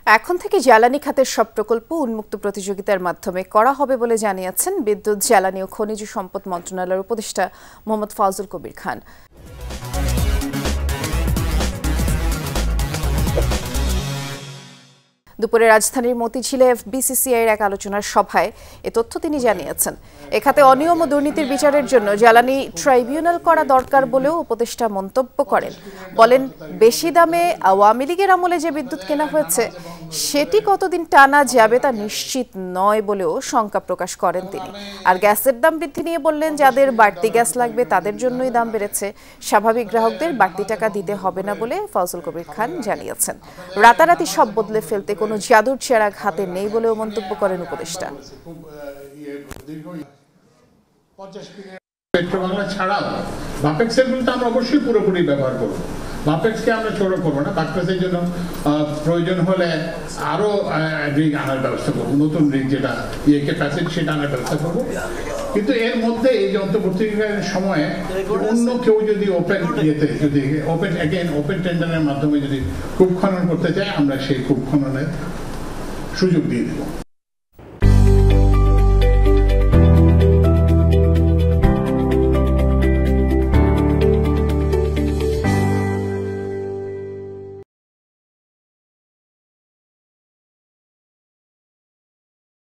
এখন থেকে জ্বালানি খাতের সব প্রকল্প উন্মুক্ত প্রতিযোগিতার মাধ্যমে করা হবে বলে জানিয়েছেন বিদ্যুৎ, জ্বালানি ও খনিজ সম্পদ মন্ত্রণালয়ের উপদেষ্টা মোহাম্মদ ফাউজুল কবির খান। দুপুরে রাজধানীর মতিঝিলে এফবিসিসিআইয়ের এক আলোচনার সভায় এ তথ্য তিনি জানিয়েছেন। এ খাতে অনিয়ম ও দুর্নীতির বিচারের জন্য জ্বালানি ট্রাইব্যুনাল করা দরকার বলেও উপদেষ্টা মন্তব্য করেন। বলেন, বেশি দামে আওয়ামী লীগের আমলে যে বিদ্যুৎ কেনা হয়েছে সেটি কতদিন টানা যাবে তা নিশ্চিত নয় বলেও শঙ্কা প্রকাশ করেন তিনি। আর গ্যাসের দাম বৃদ্ধি নিয়ে বললেন, যাদের বাড়তি গ্যাস লাগবে তাদের জন্যই দাম বেড়েছে, স্বাভাবিক গ্রাহকদের বাড়তি টাকা দিতে হবে না বলে ফাউজুল কবির খান জানিয়েছেন। রাতারাতি সব বদলে ফেলতে কোনো জাদুর চেরাগ হাতে নেই বলেও মন্তব্য করেন উপদেষ্টা। পেট্রোবাংলা ছাড়াও বাপেক্সের গুলো তো আমরা অবশ্যই পুরোপুরি ব্যবহার করবো। বাপেক্সকে আমরা ছোট করবো না, বাপেক্সের জন্য প্রয়োজন হলে আরো রিং আনার ব্যবস্থা করবো, নতুন রিং যেটা ক্যাপাসিটি সেটা আনার ব্যবস্থা করবো। কিন্তু এর মধ্যে এই যে অন্তর্বর্তীকালীন সময়ে অন্য কেউ যদি ওপেন টেন্ডারের মাধ্যমে যদি কূপ খনন করতে চায়, আমরা সেই কূপ খননের সুযোগ দিয়ে দেবো।